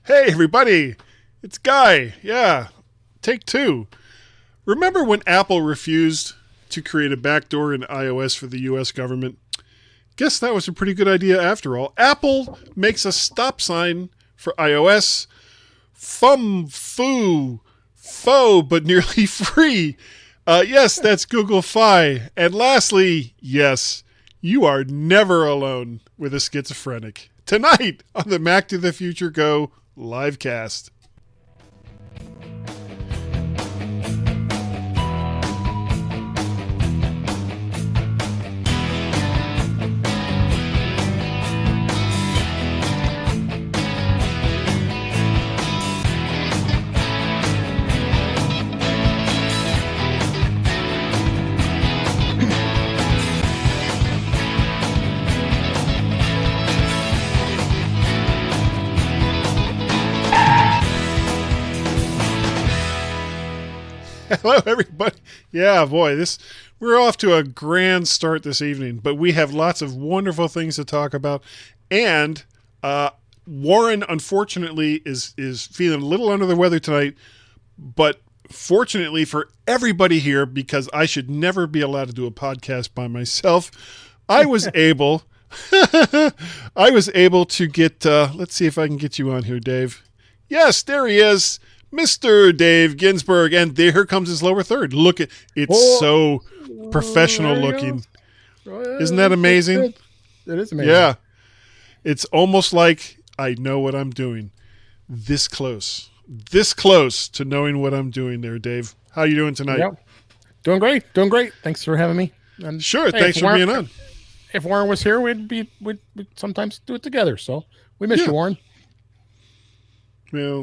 Hey, everybody. It's Guy. Yeah. Take two. Remember when Apple refused to create a backdoor in iOS for the US government? Guess that was a pretty good idea after all. Apple makes a stop sign for iOS. Faux, but nearly free. Yes, that's Google Fi. And lastly, yes, you are never alone with a schizophrenic. Tonight on the Mac to the Future Go livecast. Hello, everybody. Yeah, boy, we're off to a grand start this evening, but we have lots of wonderful things to talk about. And Warren, unfortunately, is feeling a little under the weather tonight, but fortunately for everybody here, because I should never be allowed to do a podcast by myself, I was able to get, let's see if I can get you on here, Dave. Yes, there he is. Mr. Dave Ginsburg, and here comes his lower third. Look at it's so professional looking. Isn't that amazing? It is amazing. Yeah. It's almost like I know what I'm doing. This close to knowing what I'm doing there, Dave. How you doing tonight? Yep. Doing great. Thanks for having me. And sure, thanks for being on. If Warren was here, we'd sometimes do it together. So we miss you, Warren. Well,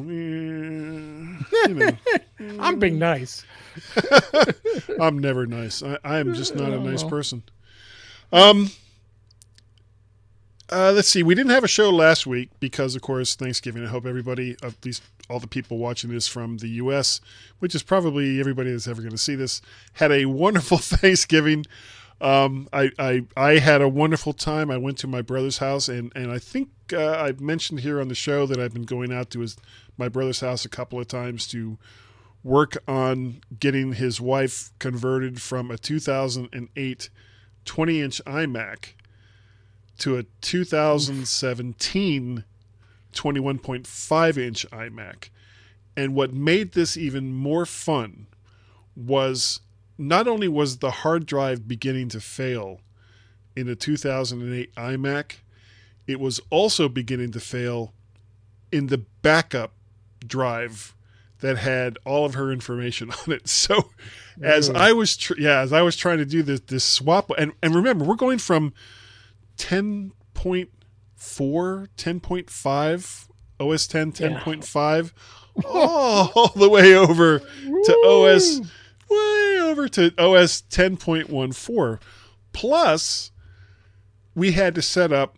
I'm being nice. I'm never nice. I am just not a nice person. Let's see. We didn't have a show last week because, of course, Thanksgiving. I hope everybody, at least all the people watching this from the U.S., which is probably everybody that's ever going to see this, had a wonderful Thanksgiving. I had a wonderful time. I went to my brother's house, and I think I've mentioned here on the show that I've been going out to my brother's house a couple of times to work on getting his wife converted from a 2008 20-inch iMac to a 2017 21.5-inch iMac. And what made this even more fun was not only was the hard drive beginning to fail in a 2008 iMac, it was also beginning to fail in the backup drive that had all of her information on it. So as I was trying to do this swap, and remember, we're going from 10.4, 10.5, OS 10, 10.5, all the way over to OS 10.14. Plus, we had to set up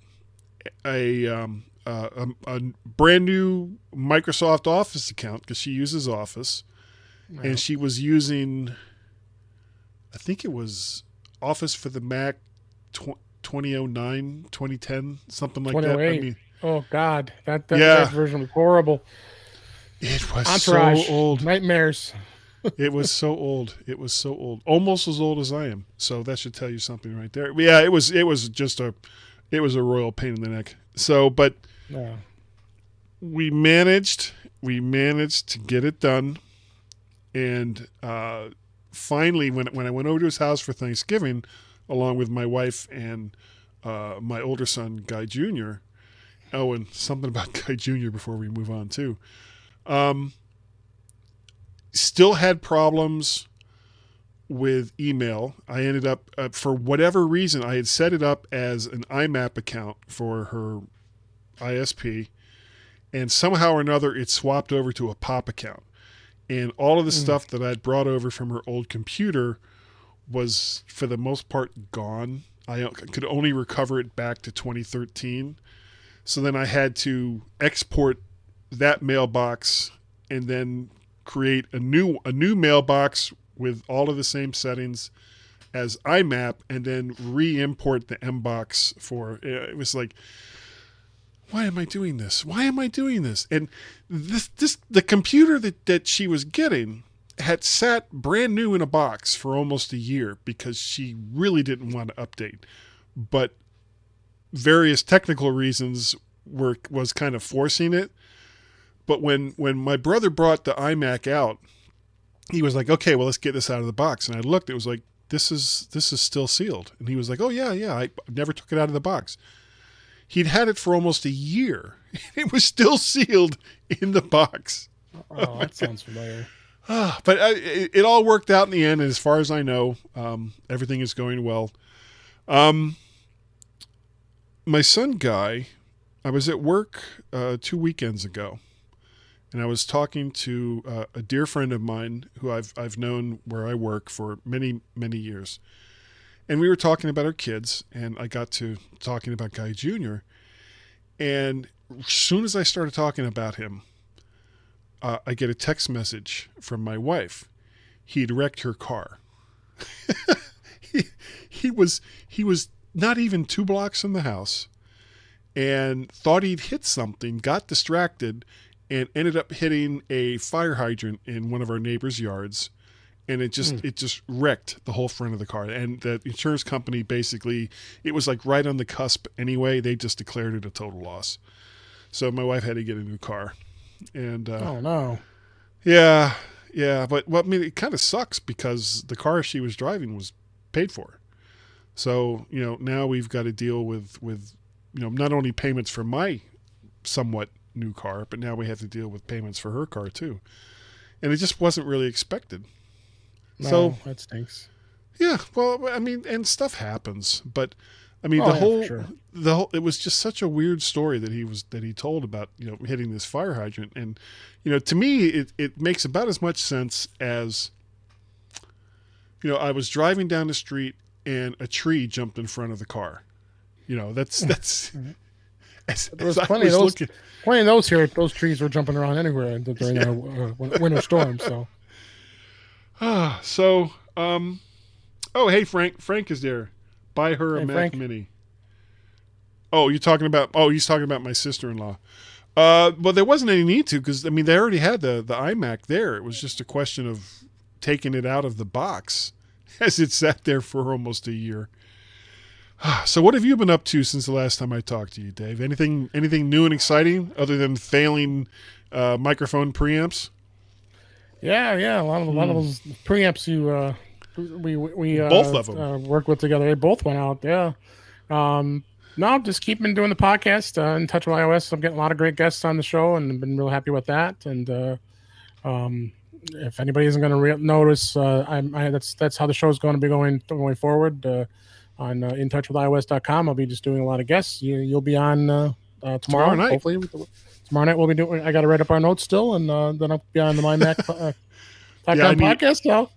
a brand new Microsoft Office account because she uses Office, and she was using, I think it was Office for the Mac 2009, 2010, something like that. I mean, oh God, that version was horrible. It was Entourage, so old. Nightmares. It was so old. Almost as old as I am. So that should tell you something right there. But yeah, it was a royal pain in the neck. So, but we managed to get it done. And finally, when I went over to his house for Thanksgiving, along with my wife and my older son, Guy Jr. Oh, and something about Guy Jr. before we move on too. Still had problems with email. I ended up, for whatever reason, I had set it up as an IMAP account for her ISP, and somehow or another it swapped over to a POP account. And all of the stuff that I'd brought over from her old computer was, for the most part, gone. I could only recover it back to 2013. So then I had to export that mailbox and then create a new mailbox with all of the same settings as IMAP, and then re-import the MBox for it. Was like, why am I doing this? Why am I doing this? And the computer that she was getting had sat brand new in a box for almost a year because she really didn't want to update. But various technical reasons was kind of forcing it. But when my brother brought the iMac out, he was like, okay, well, let's get this out of the box. And I looked, it was like, this is still sealed. And he was like, oh, yeah, I never took it out of the box. He'd had it for almost a year. It was still sealed in the box. Oh, that sounds familiar. But it all worked out in the end. And as far as I know, everything is going well. My son, Guy, I was at work 2 weekends ago. And I was talking to a dear friend of mine who I've known where I work for many, many years. And we were talking about our kids, and I got to talking about Guy Jr. And as soon as I started talking about him, I get a text message from my wife. He'd wrecked her car. he was not even 2 blocks from the house and thought he'd hit something, got distracted, and ended up hitting a fire hydrant in one of our neighbors' yards. And it just wrecked the whole front of the car. And the insurance company basically, it was like right on the cusp anyway. They just declared it a total loss. So my wife had to get a new car. And oh no. Yeah. But well, I mean, it kind of sucks because the car she was driving was paid for. So, now we've got to deal with not only payments for my somewhat new car, but now we have to deal with payments for her car too. And it just wasn't really expected. No, so that stinks. Yeah, well, I mean, and stuff happens, but I mean, sure. it was just such a weird story that he told about, hitting this fire hydrant. And, to me, it makes about as much sense as, I was driving down the street and a tree jumped in front of the car. That's there was plenty of those here. Those trees were jumping around anywhere during our winter storm. So. Oh, hey, Frank is there. Buy her a Mac Frank. Mini. Oh, he's talking about my sister-in-law. Well, there wasn't any need to because, I mean, they already had the iMac there. It was just a question of taking it out of the box as it sat there for almost a year. So what have you been up to since the last time I talked to you, Dave? Anything new and exciting other than failing microphone preamps? Yeah. A lot of those preamps we both of them worked with together. They both went out. Yeah. No, just keeping doing the podcast. In touch with iOS. I'm getting a lot of great guests on the show, and I've been real happy with that. And if anybody isn't going to notice, that's how the show is going to be going forward. On intouchwithios.com, I'll be just doing a lot of guests. You'll be on tomorrow night. Hopefully, tomorrow night we'll be doing. I got to write up our notes still, and then I'll be on the MyMac podcast now.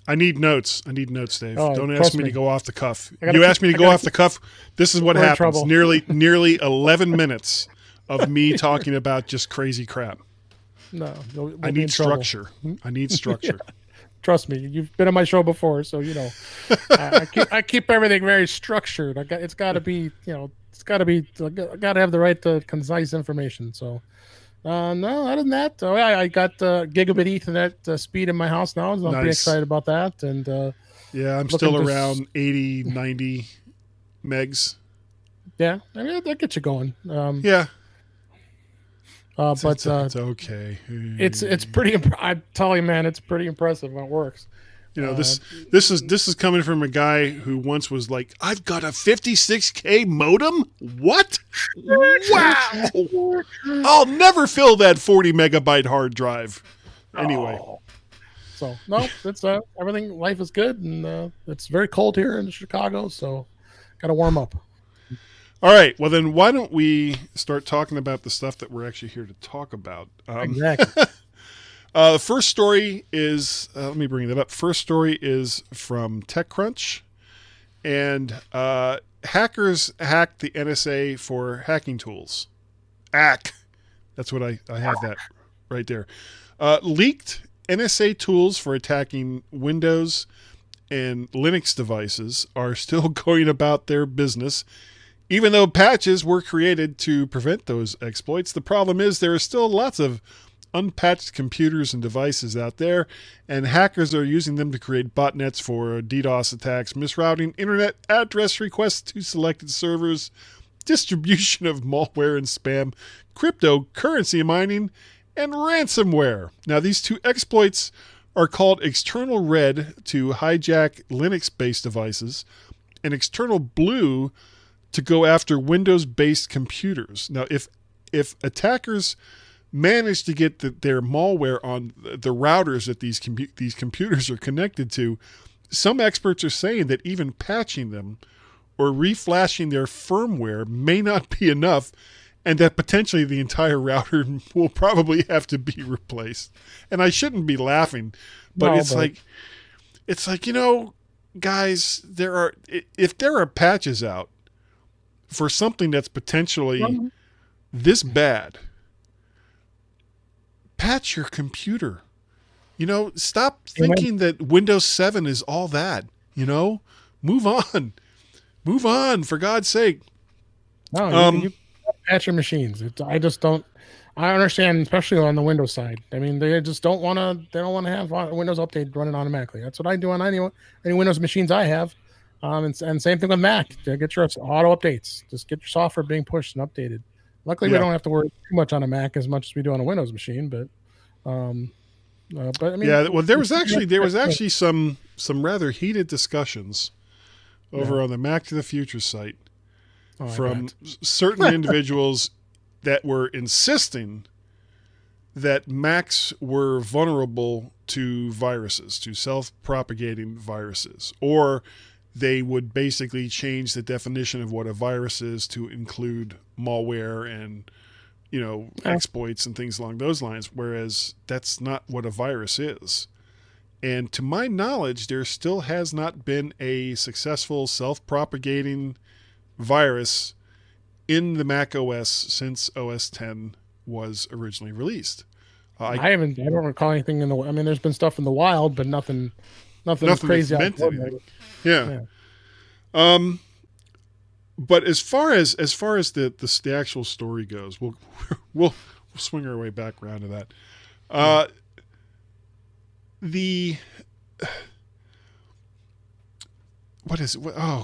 I need notes, Dave. Oh, don't ask me to go off the cuff. You ask me to go off the cuff. This is what happens. Nearly 11 minutes of me talking about just crazy crap. No, I need structure. I need structure. Trust me, you've been on my show before, so I keep everything very structured. It's got to be, got to have the right concise information. So, no, other than that, I got gigabit Ethernet speed in my house now, so I'm pretty excited about that. And I'm still around 80, 90 megs. Yeah, I mean that gets you going. Yeah. But it's okay. It's pretty. I tell you, man, it's pretty impressive when it works. This is coming from a guy who once was like, "I've got a 56K modem. What? Wow! I'll never fill that 40 megabyte hard drive." Anyway, so no, it's everything. Life is good, and it's very cold here in Chicago, so got to warm up. All right. Well, then why don't we start talking about the stuff that we're actually here to talk about? Exactly. The first story is, let me bring that up. First story is from TechCrunch. And hackers hacked the NSA for hacking tools. Hack. That's what I have that right there. Leaked NSA tools for attacking Windows and Linux devices are still going about their business. Even though patches were created to prevent those exploits, the problem is there are still lots of unpatched computers and devices out there, and hackers are using them to create botnets for DDoS attacks, misrouting internet address requests to selected servers, distribution of malware and spam, cryptocurrency mining, and ransomware. Now, these two exploits are called external red to hijack Linux-based devices, and external blue to go after Windows-based computers. Now, if attackers manage to get their malware on the routers that these computers are connected to, some experts are saying that even patching them or reflashing their firmware may not be enough, and that potentially the entire router will probably have to be replaced. And I shouldn't be laughing, but it's like, guys, if there are patches out for something that's potentially this bad, patch your computer. Stop thinking that Windows 7 is all that. Move on. Move on, for God's sake. No, you patch your machines. I just don't. I understand, especially on the Windows side. I mean, they just don't want to. They don't want to have Windows Update running automatically. That's what I do on any Windows machines I have. And same thing with Mac. Get your auto updates. Just get your software being pushed and updated. Luckily, we don't have to worry too much on a Mac as much as we do on a Windows machine. But I mean, yeah. Well, there was actually some rather heated discussions over on the Mac to the Future site from certain individuals that were insisting that Macs were vulnerable to viruses, to self-propagating viruses, or they would basically change the definition of what a virus is to include malware and, exploits and things along those lines, whereas that's not what a virus is. And to my knowledge, there still has not been a successful self-propagating virus in the Mac OS since OS X was originally released. I don't recall anything there's been stuff in the wild, but nothing crazy. Yeah. But as far as the actual story goes, we'll swing our way back around to that. Oh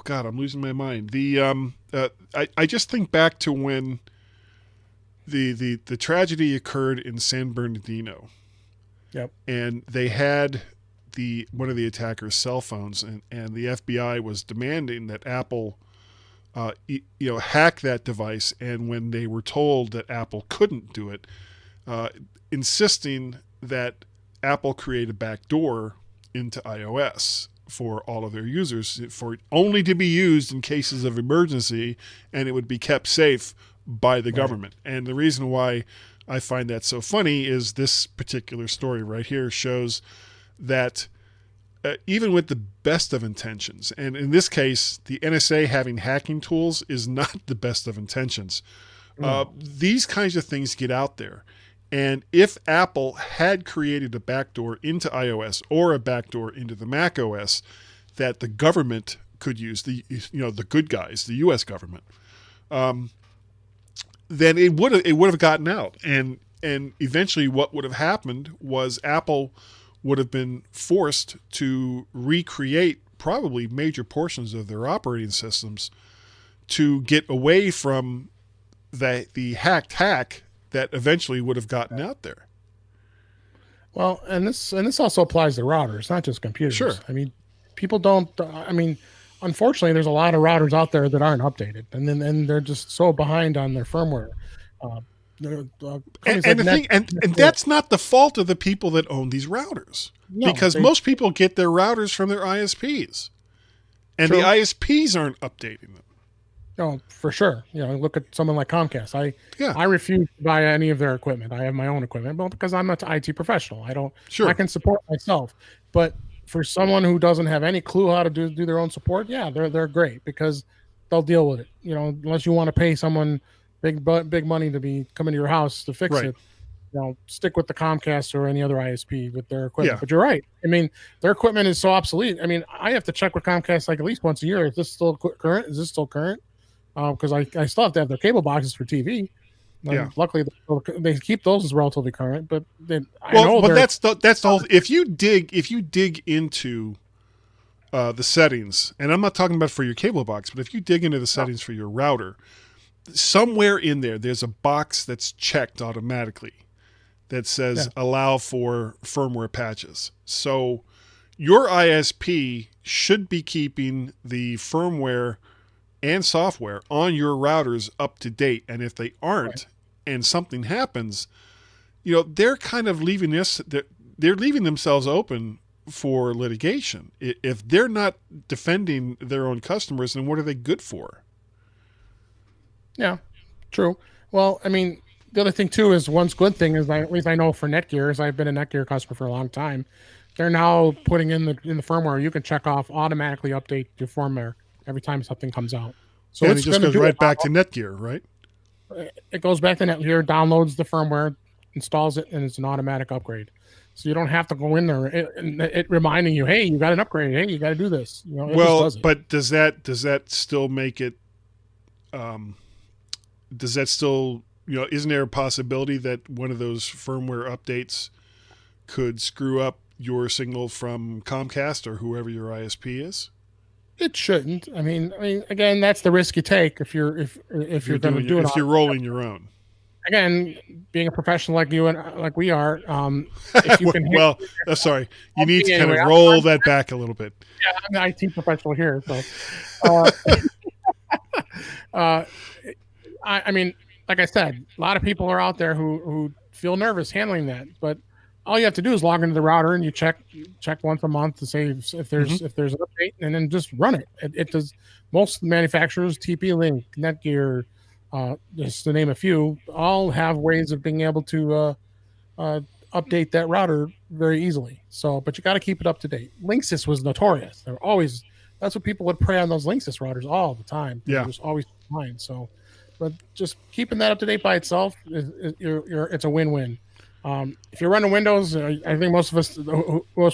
God, I'm losing my mind. I just think back to when the tragedy occurred in San Bernardino. Yep. And they had one of the attackers' cell phones, and the FBI was demanding that Apple hack that device, and when they were told that Apple couldn't do it, insisting that Apple create a backdoor into iOS for all of their users, for only to be used in cases of emergency, and it would be kept safe by the government. And the reason why I find that so funny is this particular story right here shows that even with the best of intentions, and in this case, the NSA having hacking tools is not the best of intentions. These kinds of things get out there. And if Apple had created a backdoor into iOS or a backdoor into the Mac OS that the government could use, the good guys, the U.S. government, then it would have gotten out. And eventually what would have happened was Apple would have been forced to recreate probably major portions of their operating systems to get away from the hacked hack that eventually would have gotten out there. Well, and this also applies to routers, not just computers. Sure. I mean, people don't. Unfortunately, there's a lot of routers out there that aren't updated, and they're just so behind on their firmware. And that's not the fault of the people that own these routers, because most people get their routers from their ISPs, and the ISPs aren't updating them. No, for sure. Look at someone like Comcast. I refuse to buy any of their equipment. I have my own equipment, but because I'm an IT professional, I don't. Sure. I can support myself, but for someone who doesn't have any clue how to do their own support, they're great because they'll deal with it. Unless you want to pay someone big money to come into your house to fix it, stick with the Comcast or any other ISP with their equipment. Yeah. But you're right. Their equipment is so obsolete. I have to check with Comcast like at least once a year. Is this still current? because I still have to have their cable boxes for TV. Yeah. And luckily, they keep those as relatively current. But then I Well, know but they're that's the whole. If you dig into the settings, and I'm not talking about for your cable box, but if you dig into the settings for your router, somewhere in there's a box that's checked automatically that says allow for firmware patches. So your ISP should be keeping the firmware and software on your routers up to date. And if they aren't, and something happens, they're kind of leaving they're leaving themselves open for litigation. If they're not defending their own customers, then what are they good for? Yeah, true. Well, I mean, the other thing too is one good thing is at least I know for Netgear, as I've been a Netgear customer for a long time, they're now putting in the firmware you can check off automatically update your firmware every time something comes out. So and it just goes right back to Netgear, right? It goes back to Netgear, downloads the firmware, installs it, and it's an automatic upgrade. So you don't have to go in there it reminding you, hey, you got an upgrade. Hey, you got to do this. It well, just does it. But does that still make it? Does that still, isn't there a possibility that one of those firmware updates could screw up your signal from Comcast or whoever your ISP is? It shouldn't. I mean, again, that's the risk you take if you're going to do it. If you're rolling your own. Again, being a professional like you and like we are, if you can. Sorry, you need to kind of roll that back a little bit. Yeah, I'm an IT professional here, so. I mean, like I said, a lot of people are out there who feel nervous handling that, but all you have to do is log into the router and you check once a month to say if there's an update, and then just run it. It does. Most manufacturers, TP-Link, Netgear, just to name a few, all have ways of being able to update that router very easily. So, but you got to keep it up to date. Linksys was notorious. They're always, that's what people would prey on those Linksys routers all the time. Yeah, there's always mine. So, but just keeping that up to date by itself, it's a win-win. If you're running Windows, I think most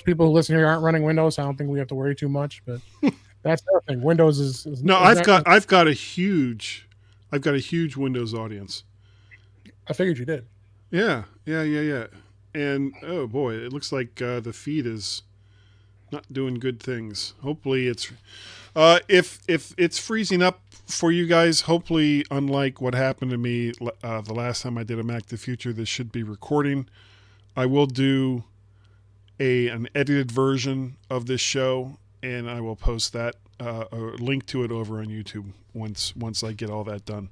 people who listen here aren't running Windows. I don't think we have to worry too much. But that's the thing. Windows is no. I've got a huge Windows audience. I figured you did. Yeah. And oh boy, it looks like the feed is not doing good things. Hopefully, it's if it's freezing up for you guys. Hopefully, unlike what happened to me the last time I did a Mac to the Future, this should be recording. I will do an edited version of this show, and I will post that a link to it over on YouTube once I get all that done.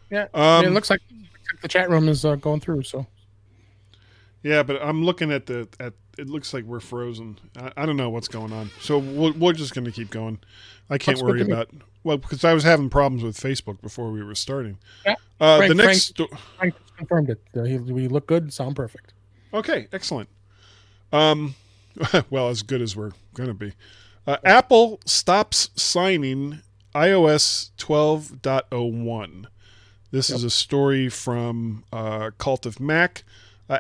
Yeah, it looks like the chat room is going through. So. Yeah, but I'm looking at it looks like we're frozen. I don't know what's going on. So we're just going to keep going. I can't worry about because I was having problems with Facebook before we were starting. Yeah. Frank confirmed it. We look good, sound perfect. Okay, excellent. Well, as good as we're going to be. Apple stops signing iOS 12.01. This is a story from Cult of Mac.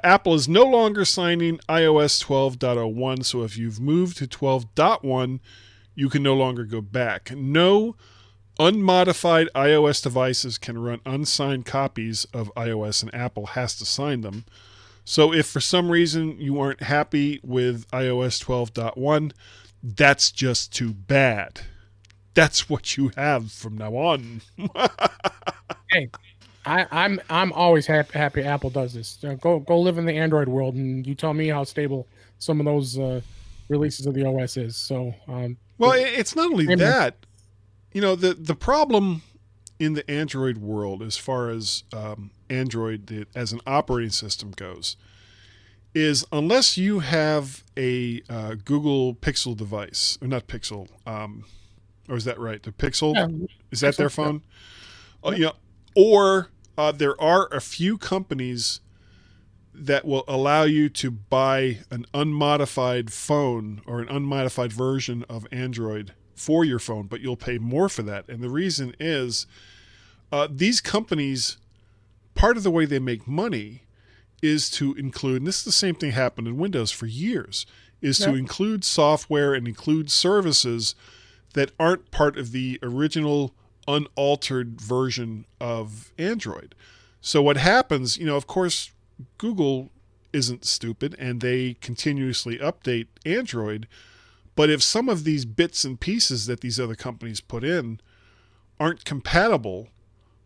Apple is no longer signing iOS 12.01, so if you've moved to 12.1, you can no longer go back. No unmodified iOS devices can run unsigned copies of iOS, and Apple has to sign them. So if for some reason you aren't happy with iOS 12.1, that's just too bad. That's what you have from now on. Hey. I'm always happy Apple does this. Go live in the Android world, and you tell me how stable some of those releases of the OS is. So, well, it's not only that. The problem in the Android world, as far as Android as an operating system goes, is unless you have a Google Pixel device, or not Pixel, or is that right? The Pixel, is that their phone? Yeah. Or there are a few companies that will allow you to buy an unmodified phone or an unmodified version of Android for your phone, but you'll pay more for that. And the reason is these companies, part of the way they make money is to include, and this is the same thing happened in Windows for years, is to include software and include services that aren't part of the original unaltered version of Android. So what happens, of course, Google isn't stupid and they continuously update Android. But if some of these bits and pieces that these other companies put in aren't compatible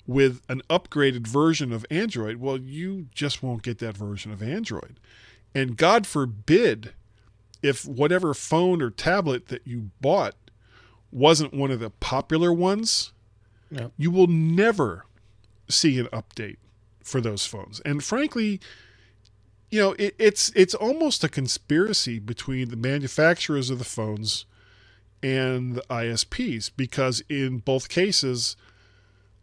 with an upgraded version of Android, well, you just won't get that version of Android. And God forbid if whatever phone or tablet that you bought wasn't one of the popular ones, you will never see an update for those phones. And frankly, it's almost a conspiracy between the manufacturers of the phones and the ISPs, because in both cases,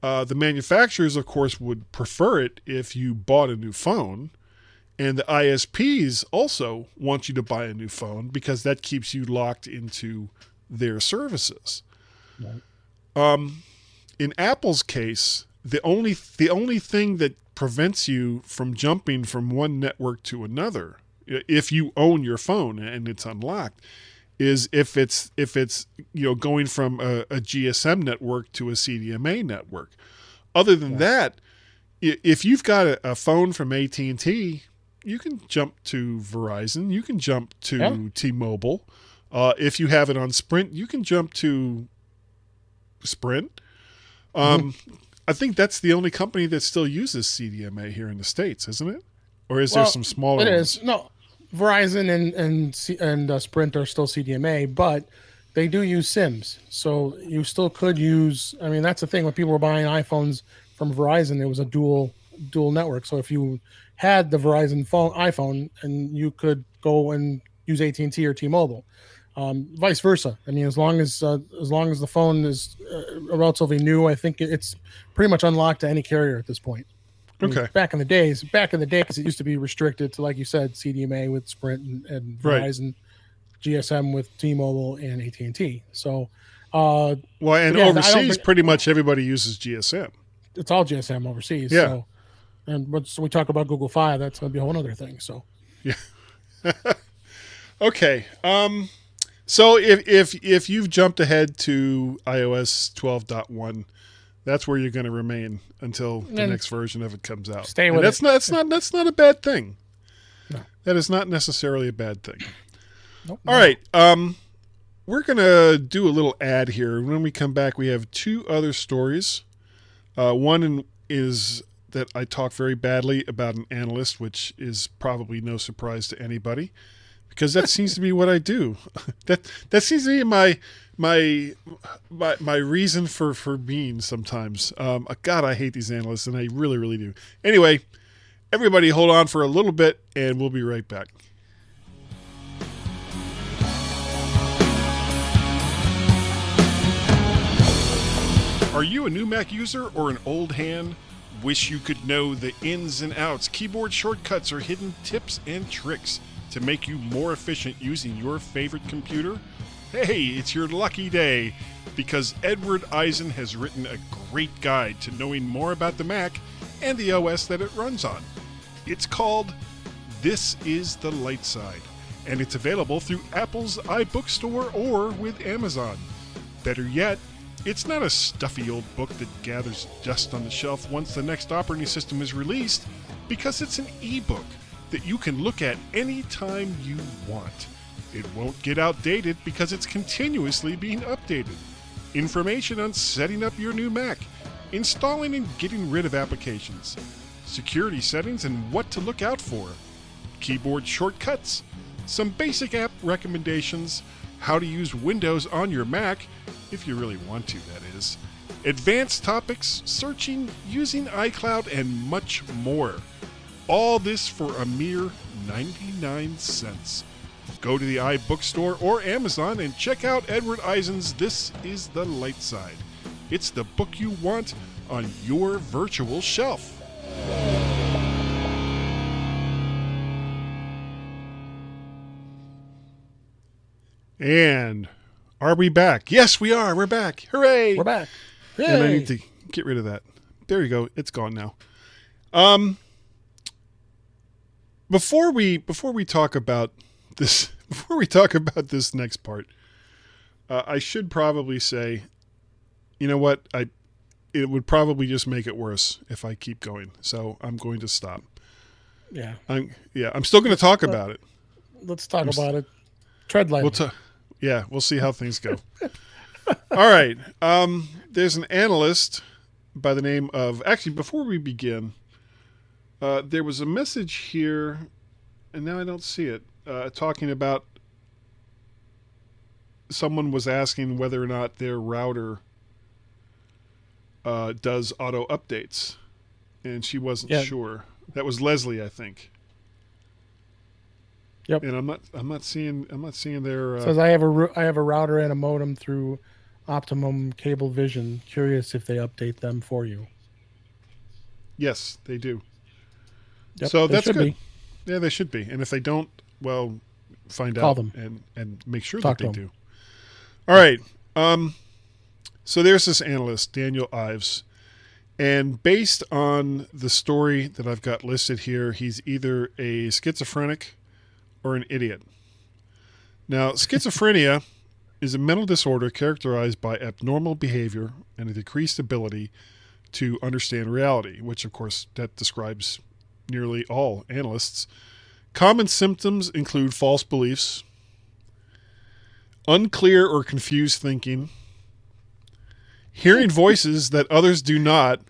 the manufacturers, of course, would prefer it if you bought a new phone, and the ISPs also want you to buy a new phone because that keeps you locked into their services. Right. In Apple's case, the only thing that prevents you from jumping from one network to another, if you own your phone and it's unlocked, is if it's going from a GSM network to a CDMA network. Other than that, if you've got a phone from AT&T, you can jump to Verizon, you can jump to T-Mobile. If you have it on Sprint, you can jump to Sprint. I think that's the only company that still uses CDMA here in the States, isn't it? Or is there some smaller ones? It is. No, Verizon and Sprint are still CDMA, but they do use SIMs. So you still could use, I mean, that's the thing. When people were buying iPhones from Verizon, there was a dual network. So if you had the Verizon iPhone, and you could go and use AT&T or T-Mobile. Vice versa. I mean, as long as the phone is relatively new, I think it's pretty much unlocked to any carrier at this point. I mean, back in the days, it used to be restricted to, like you said, CDMA with Sprint and Verizon, right. GSM with T-Mobile and AT&T. So, overseas, pretty much everybody uses GSM. It's all GSM overseas. Yeah. So, and once we talk about Google Fi, that's going to be a whole other thing. So, yeah. Okay. So if you've jumped ahead to iOS 12.1, that's where you're going to remain until the next version of it comes out. Stay with it. That's not a bad thing. No. That is not necessarily a bad thing. Nope, All right. We're going to do a little ad here. When we come back, we have two other stories. One is that I talk very badly about an analyst, which is probably no surprise to anybody, because that seems to be what I do. That seems to be my reason for being sometimes. God, I hate these analysts, and I really, really do. Anyway, everybody hold on for a little bit, and we'll be right back. Are you a new Mac user or an old hand? Wish you could know the ins and outs, keyboard shortcuts, or hidden tips and tricks to make you more efficient using your favorite computer? Hey, it's your lucky day, because Edward Eisen has written a great guide to knowing more about the Mac and the OS that it runs on. It's called This is the Light Side, and it's available through Apple's iBookstore or with Amazon. Better yet, it's not a stuffy old book that gathers dust on the shelf once the next operating system is released, because it's an ebook that you can look at any time you want. It won't get outdated because it's continuously being updated. Information on setting up your new Mac, installing and getting rid of applications, security settings and what to look out for, keyboard shortcuts, some basic app recommendations, how to use Windows on your Mac, if you really want to, that is, advanced topics, searching, using iCloud, and much more. All this for a mere 99 cents. Go to the iBookstore or Amazon and check out Edward Eisen's This is the Light Side. It's the book you want on your virtual shelf. And are we back? Yes, we are. We're back. Hooray! We're back. Yay. And I need to get rid of that. There you go. It's gone now. Before we talk about this, this next part, I should probably say, you know what? it would probably just make it worse if I keep going. So I'm going to stop. Yeah. I'm still going to talk about it. Let's talk about it. Tread lightly. We'll see how things go. All right. There's an analyst by the name of, actually, before we begin, there was a message here, and now I don't see it, talking about someone was asking whether or not their router does auto updates, and she wasn't sure. That was Leslie, I think. Yep. And I'm not seeing their. Says I have a router and a modem through Optimum Cablevision. Curious if they update them for you. Yes, they do. Yep, so that's good. Be. Yeah, they should be. And if they don't, well, find Call out them. and make sure Talk that they to them. do. All right. So there's this analyst, Daniel Ives. And based on the story that I've got listed here, he's either a schizophrenic or an idiot. Now, schizophrenia is a mental disorder characterized by abnormal behavior and a decreased ability to understand reality, which, of course, that describes nearly all analysts. Common symptoms include false beliefs, unclear or confused thinking, hearing voices that others do not,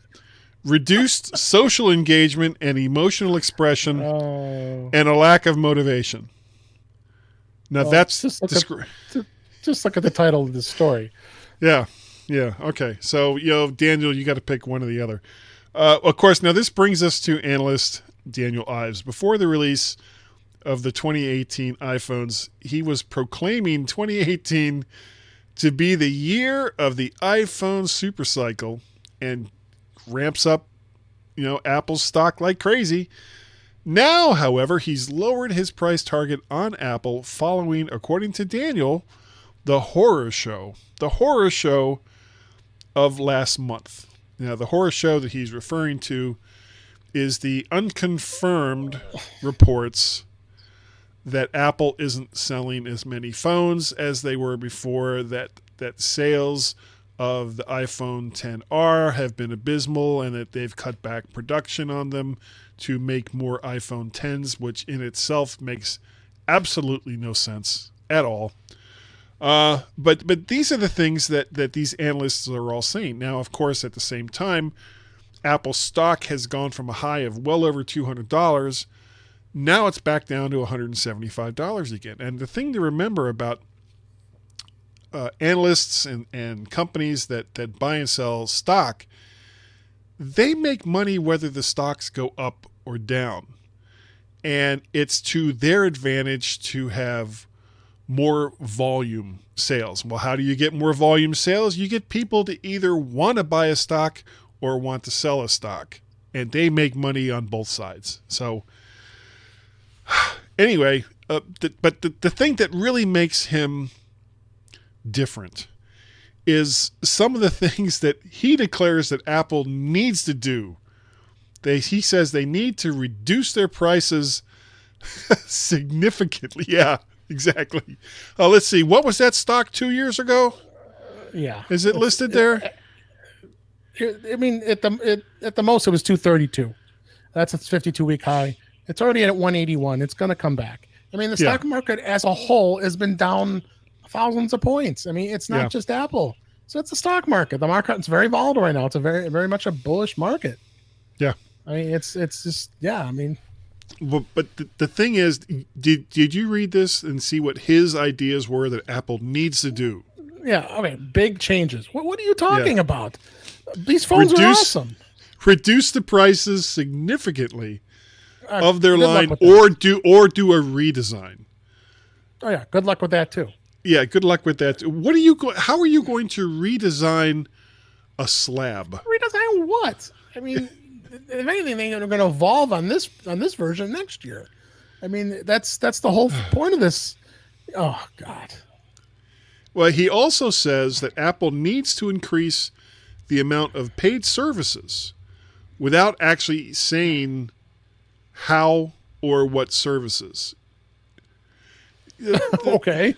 reduced social engagement and emotional expression, and a lack of motivation. Now that's just look at the title of the story. Yeah. Okay. So Daniel, you got to pick one or the other. Of course. Now this brings us to analyst Daniel Ives. Before the release of the 2018 iPhones, he was proclaiming 2018 to be the year of the iPhone supercycle, and ramps up, Apple's stock like crazy. Now, however, he's lowered his price target on Apple following, according to Daniel, the horror show of last month. Now, the horror show that he's referring to is the unconfirmed reports that Apple isn't selling as many phones as they were before, that sales of the iPhone XR have been abysmal, and that they've cut back production on them to make more iPhone Xs, which in itself makes absolutely no sense at all. But these are the things that these analysts are all saying. Now, of course, at the same time, Apple stock has gone from a high of well over $200. Now it's back down to $175 again. And the thing to remember about analysts and companies that buy and sell stock, they make money whether the stocks go up or down. And it's to their advantage to have more volume sales. Well, how do you get more volume sales? You get people to either want to buy a stock or want to sell a stock. And they make money on both sides. So anyway, but the thing that really makes him different is some of the things that he declares that Apple needs to do. He says they need to reduce their prices significantly. Yeah, exactly. Let's see. What was that stock 2 years ago? Yeah. Is it listed there? I mean, at the most, it was 232. That's its 52-week high. It's already at 181. It's going to come back. I mean, the stock market as a whole has been down thousands of points. I mean, it's not just Apple. So it's the stock market. The market is very volatile right now. It's a very, very much a bullish market. Yeah. I mean, it's just, I mean. But the thing is, did you read this and see what his ideas were that Apple needs to do? Yeah. I mean, big changes. What are you talking about? These phones are awesome. Reduce the prices significantly of their line, or do a redesign. Oh yeah, good luck with that too. Yeah, good luck with that. How are you going to redesign a slab? Redesign what? I mean, if anything, they're going to evolve on this version next year. I mean, that's the whole point of this. Oh God. Well, he also says that Apple needs to increase the amount of paid services without actually saying how or what services. Okay.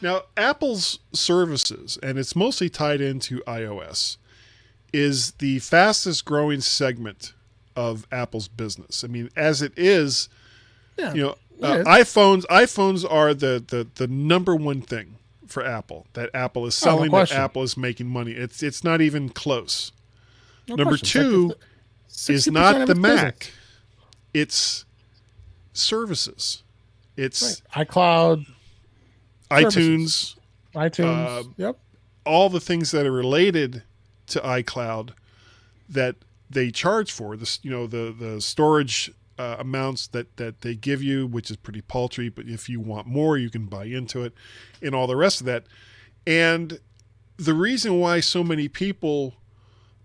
Now, Apple's services, and it's mostly tied into iOS, is the fastest growing segment of Apple's business. I mean, as it is, Yeah, you know, it is. iPhones are the number one thing for Apple that Apple is Oh, no selling, that question. Apple is making money. It's not even close. No Number question. It's like two is 60% not of the its business. Mac. It's services. Right. It's iCloud services, iTunes, uh, iTunes. Yep. all the things that are related to iCloud that they charge for. This, the storage amounts that they give you, which is pretty paltry. But if you want more, you can buy into it, and all the rest of that. And the reason why so many people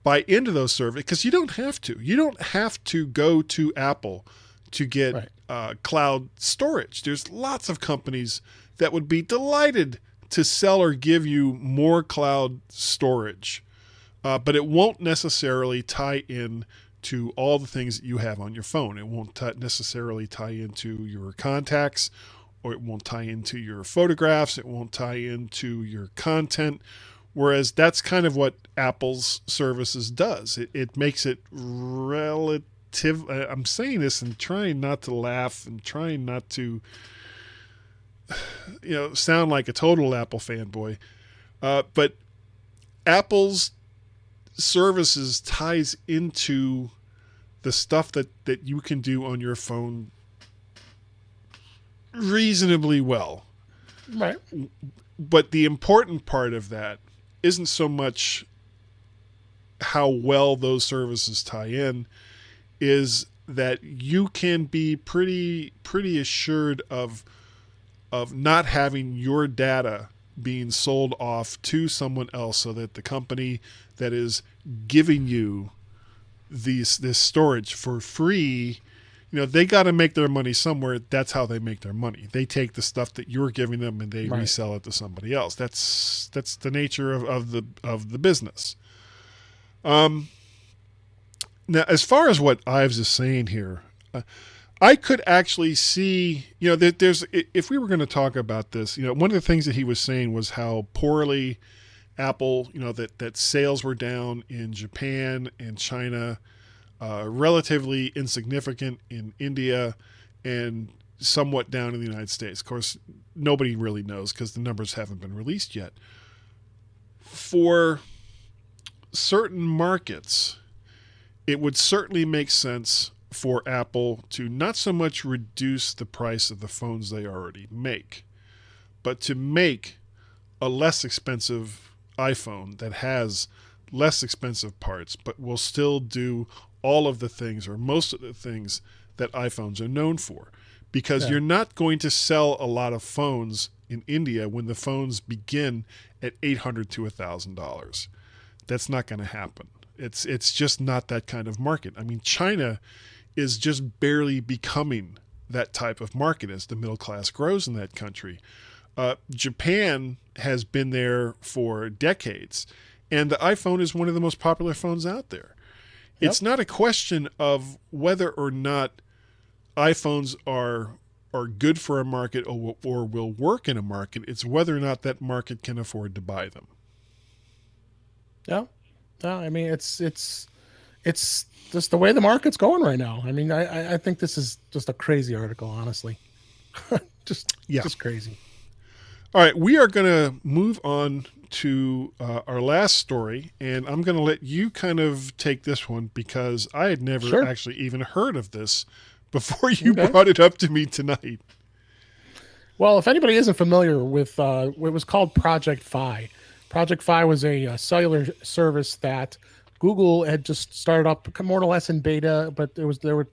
buy into those services, because you don't have to. You don't have to go to Apple to get Right. cloud storage. There's lots of companies that would be delighted to sell or give you more cloud storage, but it won't necessarily tie in to all the things that you have on your phone. It won't necessarily tie into your contacts, or it won't tie into your photographs. It won't tie into your content. Whereas that's kind of what Apple's services does. It makes it relative. I'm saying this and trying not to laugh and trying not to, sound like a total Apple fanboy. But Apple's services ties into the stuff that you can do on your phone reasonably well. Right. But the important part of that isn't so much how well those services tie in, is that you can be pretty assured of not having your data being sold off to someone else, so that the company that is giving you this storage for free, they got to make their money somewhere. That's how they make their money. They take the stuff that you're giving them and they resell it to somebody else. That's the nature of the business. Now, as far as what Ives is saying here, I could actually see, that there's, if we were going to talk about this, one of the things that he was saying was how poorly Apple, that sales were down in Japan and China, relatively insignificant in India, and somewhat down in the United States. Of course, nobody really knows because the numbers haven't been released yet. For certain markets, it would certainly make sense for Apple to not so much reduce the price of the phones they already make, but to make a less expensive iPhone that has less expensive parts, but will still do all of the things, or most of the things, that iPhones are known for. Because you're not going to sell a lot of phones in India when the phones begin at $800 to $1,000. That's not going to happen. It's just not that kind of market. I mean, China is just barely becoming that type of market as the middle class grows in that country. Japan has been there for decades, and the iPhone is one of the most popular phones out there. Yep. It's not a question of whether or not iPhones are good for a market or will work in a market. It's whether or not that market can afford to buy them. Yeah. No, I mean, it's just the way the market's going right now. I mean, I think this is just a crazy article, honestly. just crazy. All right, we are going to move on to our last story, and I'm going to let you kind of take this one because I had never actually even heard of this before you brought it up to me tonight. Well, if anybody isn't familiar with what was called Project Fi, Project Fi was a cellular service that Google had just started up more or less in beta, but they were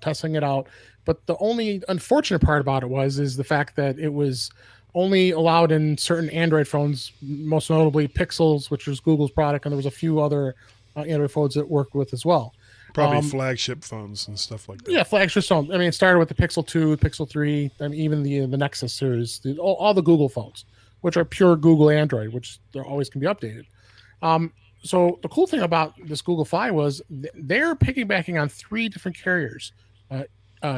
testing it out. But the only unfortunate part about it is the fact that it was only allowed in certain Android phones, most notably Pixels, which was Google's product, and there was a few other Android phones that worked with as well. Probably flagship phones and stuff like that. Yeah, flagship phones. I mean, it started with the Pixel 2, Pixel 3, and even the Nexus series, all the Google phones, which are pure Google Android, which always can be updated. So the cool thing about this Google Fi was they're piggybacking on 3 different carriers,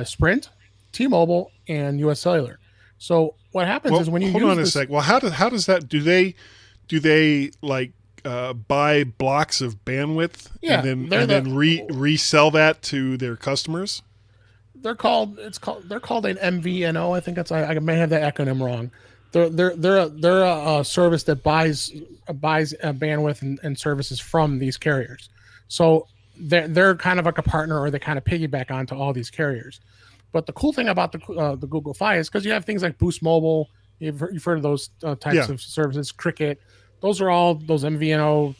Sprint, T-Mobile, and US Cellular. So what happens is when you hold on a sec. Well, how does that? Do they like buy blocks of bandwidth Yeah, and then resell that to their customers? They're called an MVNO. I think I may have that acronym wrong. They're a service that buys bandwidth and services from these carriers. So they're kind of like a partner, or they kind of piggyback onto all these carriers. But the cool thing about the Google Fi is because you have things like Boost Mobile. You've heard of those types of services. Cricket. Those are all those MVNO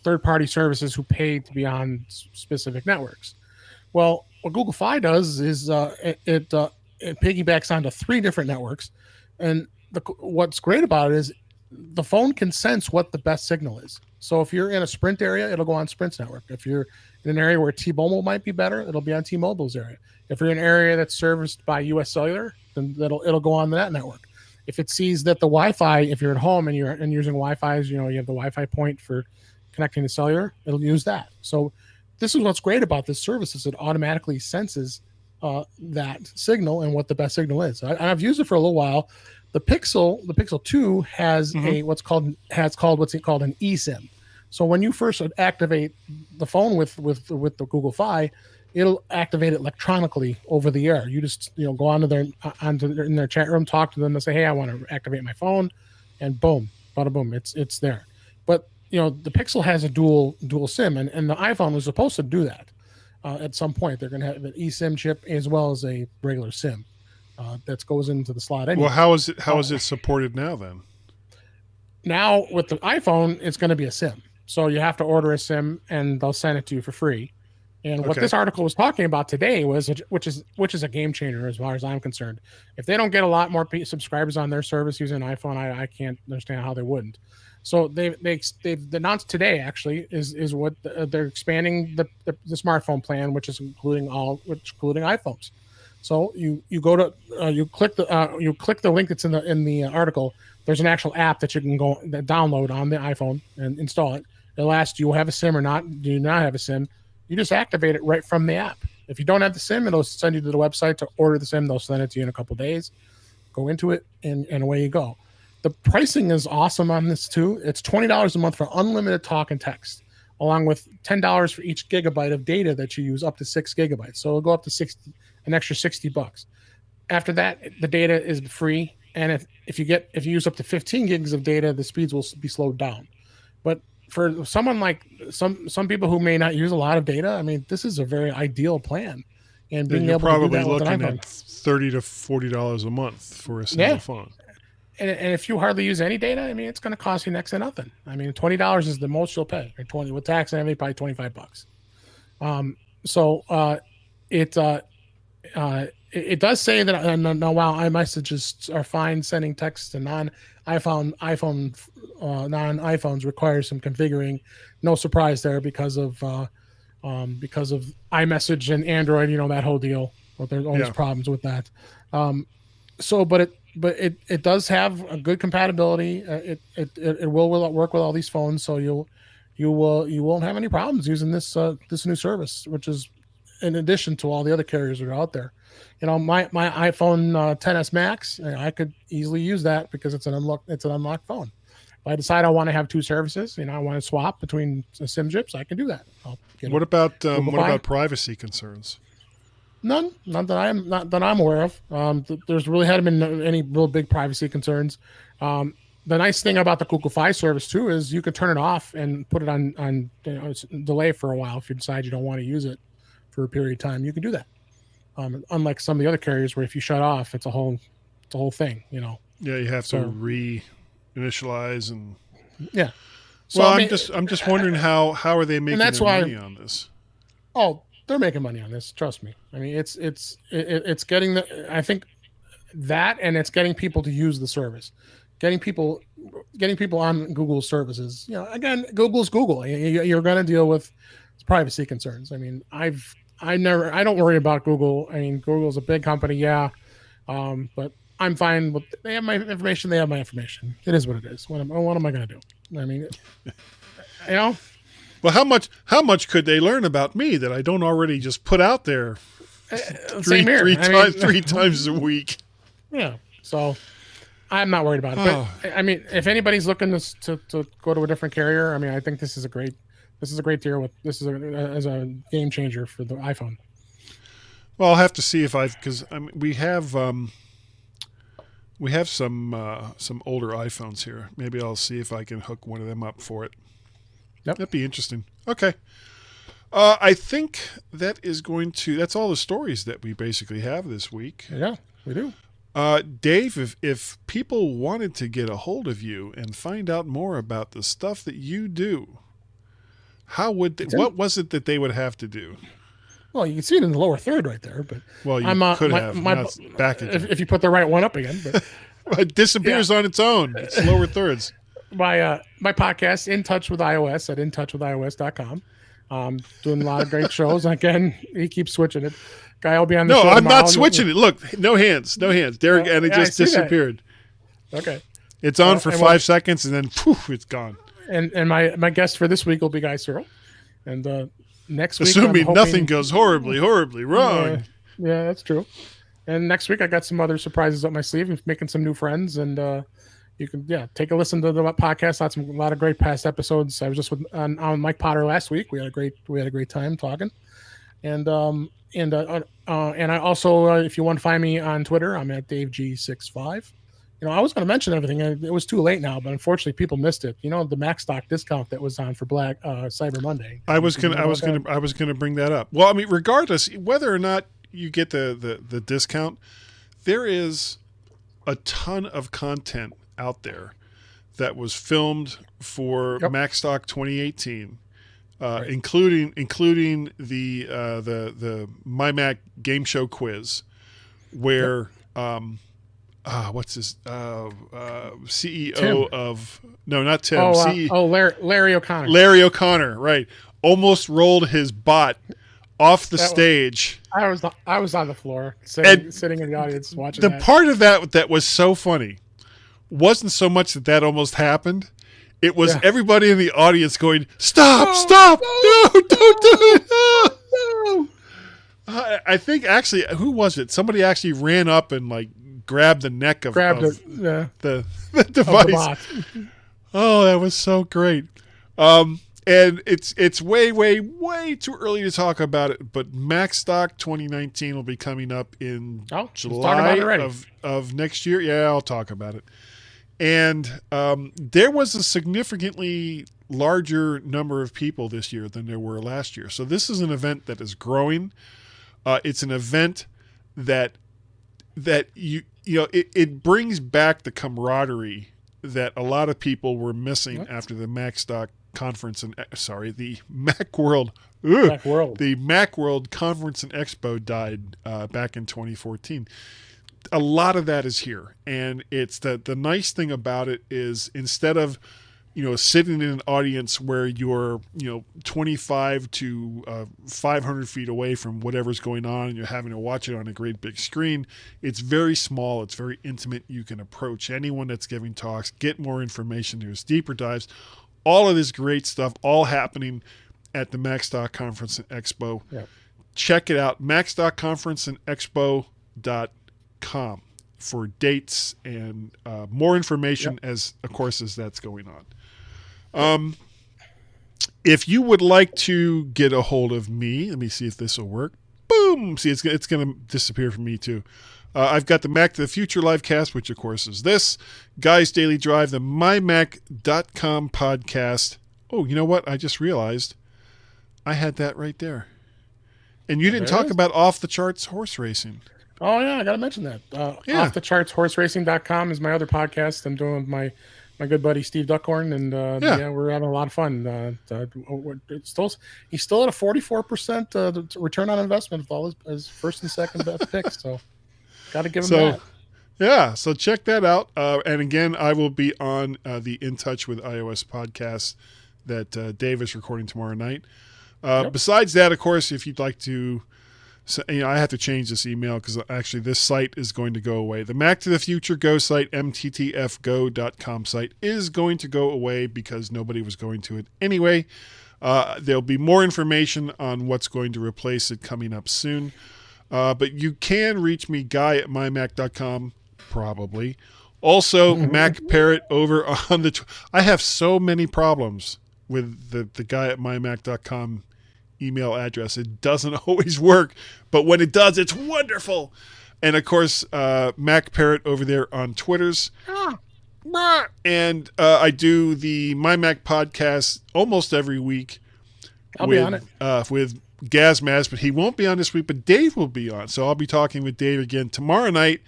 third-party services who pay to be on specific networks. Well, what Google Fi does is it piggybacks onto 3 different networks, and what's great about it is the phone can sense what the best signal is. So if you're in a Sprint area, it'll go on Sprint's network. If you're in an area where T-Mobile might be better, it'll be on T-Mobile's area. If you're in an area that's serviced by US Cellular, then it'll go on that network. If it sees that the Wi-Fi, if you're at home and you're using Wi-Fi, you have the Wi-Fi point for connecting to cellular, it'll use that. So this is what's great about this service is it automatically senses that signal and what the best signal is. I've used it for a little while. The Pixel 2 has what's called an eSIM. So when you first activate the phone with the Google Fi, it'll activate it electronically over the air. You just go onto in their chat room, talk to them, and say, "Hey, I want to activate my phone," and boom, bada boom, it's there. But the Pixel has a dual SIM, and the iPhone was supposed to do that. At some point, they're going to have an eSIM chip as well as a regular SIM that goes into the slot. Anyway. Well, how is it supported now then? Now with the iPhone, it's going to be a SIM. So you have to order a SIM, and they'll send it to you for free. And what this article was talking about today was, which is a game changer as far as I'm concerned. If they don't get a lot more subscribers on their service using an iPhone, I can't understand how they wouldn't. So they've announced today actually is what they're expanding the smartphone plan, which is including iPhones. So you go to you click the link that's in the article. There's an actual app that you can download on the iPhone and install it. It'll ask, do you have a SIM or not? Do you not have a SIM? You just activate it right from the app. If you don't have the SIM, it'll send you to the website to order the SIM. They'll send it to you in a couple of days. Go into it, and away you go. The pricing is awesome on this too. It's $20 a month for unlimited talk and text, along with $10 for each gigabyte of data that you use, up to 6 gigabytes. So it'll go up to an extra $60. After that, the data is free, and if you use up to 15 gigs of data, the speeds will be slowed down. But for someone like some people who may not use a lot of data, I mean, this is a very ideal plan. And being able to do that with an iPhone. You're probably looking at $30 to $40 a month for a single phone. And if you hardly use any data, I mean, it's going to cost you next to nothing. I mean, $20 is the most you'll pay, or 20 with tax and everything, probably $25. It does say that now while iMessages are fine sending text to non-iPhones requires some configuring. No surprise there because of iMessage and Android, that whole deal. But there's always problems with that. But it does have a good compatibility. It will work with all these phones, so you won't have any problems using this new service, which is in addition to all the other carriers that are out there. My iPhone XS Max, I could easily use that because it's an unlocked phone. If I decide I want to have 2 services, I want to swap between SIM chips, I can do that. What about privacy concerns? None that I'm aware of. There's really hadn't been any real big privacy concerns. The nice thing about the Google Fi service too is you can turn it off and put it on delay for a while if you decide you don't want to use it for a period of time. You can do that. Unlike some of the other carriers where if you shut off, it's a whole thing. Yeah, you have to reinitialize and. Yeah. So, well, I'm just wondering how are they making their money on this? Oh, they're making money on this. Trust me. I mean, it's getting I think that, and it's getting people to use the service, getting people on Google services. Again, Google's Google. You're going to deal with privacy concerns. I mean, I don't worry about Google. I mean, Google's a big company, but I'm fine with. They have my information. They have my information. It is what it is. What am I going to do? I mean, Well, how much could they learn about me that I don't already just put out there three times a week? Yeah. So, I'm not worried about it. But I mean, if anybody's looking to go to a different carrier, I mean, I think this is a great deal. This is as a game changer for the iPhone. Well, I'll have to see if because we have some older iPhones here. Maybe I'll see if I can hook one of them up for it. Yep. That'd be interesting. Okay. I think that's all the stories that we basically have this week. Yeah, we do. Dave, if people wanted to get a hold of you and find out more about the stuff that you do, how would what was it that they would have to do? Well, you can see it in the lower third right there, but well, you could have back if you put the right one up again. But it disappears on its own. It's lower thirds. My podcast, In Touch with iOS, at intouchwithios.com. Doing a lot of great shows. Again, he keeps switching it. Guy will be on the show No, I'm tomorrow. not switching it. Look, no hands. Derek, and it just disappeared. That. Okay. It's on for 5 seconds, and then poof, it's gone. And my guest for this week will be Guy Searle. And next week, assuming nothing goes horribly wrong. Yeah, that's true. And next week, I got some other surprises up my sleeve. I'm making some new friends, and you can take a listen to the podcast. A lot of great past episodes. I was just on Mike Potter last week. We had a great time talking, and I also if you want to find me on Twitter, I'm at DaveG65. I was going to mention everything. It was too late now, but unfortunately, people missed it. The Mac stock discount that was on for Black Cyber Monday. I was gonna bring that up. Well, I mean, regardless whether or not you get the discount, there is a ton of content out there that was filmed for MacStock 2018, right. including the My Mac game show quiz, where what's his CEO Tim. not Tim. Larry O'Connor. Larry O'Connor, right? Almost rolled his bot off the stage. I was on the floor sitting in the audience watching. The part of that was so funny wasn't so much that almost happened. It was everybody in the audience going, "Stop! Stop! No, don't do it! No!" I think actually, who was it? Somebody actually ran up and grabbed the neck of the device. Oh, that was so great. And it's way too early to talk about it, but MacStock 2019 will be coming up in July of next year. Yeah, I'll talk about it. And there was a significantly larger number of people this year than there were last year. So this is an event that is growing. It's an event that it brings back the camaraderie that a lot of people were missing after the MacStock conference and the Macworld the Macworld conference and expo died back in 2014. A lot of that is here, and it's the nice thing about it is instead of sitting in an audience where you're 25 to 500 feet away from whatever's going on and you're having to watch it on a great big screen, it's very small, it's very intimate. You can approach anyone that's giving talks, get more information, there's deeper dives, all of this great stuff all happening at the MacStock Conference and Expo. Yep. Check it out, MacStockConferenceandExpo.com for dates and more information as that's going on. If you would like to get a hold of me, let me see if this will work. Boom! See, it's going to disappear from me too. I've got the Mac to the Future live cast, which of course is this. Guy's Daily Drive, the mymac.com podcast. Oh, you know what? I just realized I had that right there. And you didn't talk about Off the Charts horse racing. Oh, yeah, I got to mention that. Off the Charts horseracing.com is my other podcast I'm doing with my good buddy Steve Duckhorn, and we're having a lot of fun. He's still at a 44% return on investment with all his first and second best picks, so got to give him that. Yeah, so check that out. And again, I will be on the In Touch with iOS podcast that Dave is recording tomorrow night. Besides that, of course, if you'd like to... So, I have to change this email because actually this site is going to go away. The Mac to the Future Go site, mttfgo.com site, is going to go away because nobody was going to it anyway. There'll be more information on what's going to replace it coming up soon. But you can reach me, guy at mymac.com, probably, Also, Mac Parrot over on the. I have so many problems with the guy at mymac.com email address. It doesn't always work, but when it does, it's wonderful. And of course, Mac Parrot over there on Twitter's. And I do the My Mac podcast almost every week. I'll be on it. With Gazmaz, but he won't be on this week, but Dave will be on. So I'll be talking with Dave again tomorrow night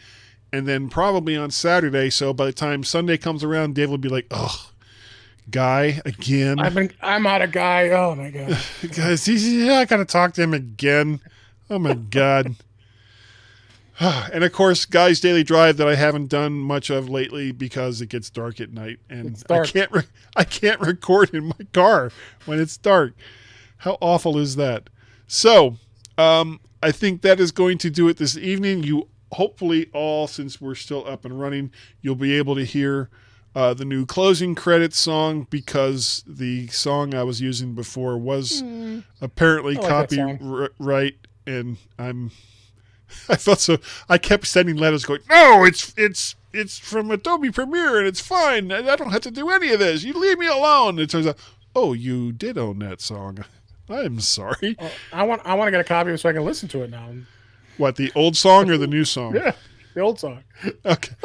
and then probably on Saturday. So by the time Sunday comes around, Dave will be like, "Oh, Guy again." I'm out of Guy. Oh my god. Guys, I gotta talk to him again. Oh my god. And of course, Guy's Daily Drive that I haven't done much of lately because it gets dark at night, and I can't record in my car when it's dark. How awful is that? So, I think that is going to do it this evening. You hopefully all, since we're still up and running, you'll be able to hear the new closing credits song, because the song I was using before was apparently copyright, and I felt so. I kept sending letters going, "No, it's from Adobe Premiere and it's fine. I don't have to do any of this. You leave me alone." It turns out, oh, you did own that song. I'm sorry. I want to get a copy of it so I can listen to it now. What, the old song or the new song? Yeah, the old song. Okay.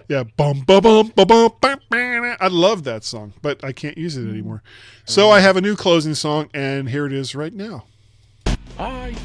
Yeah. Bum bum bum bum bum bum. I love that song, but I can't use it anymore. So I have a new closing song, and here it is right now. Bye.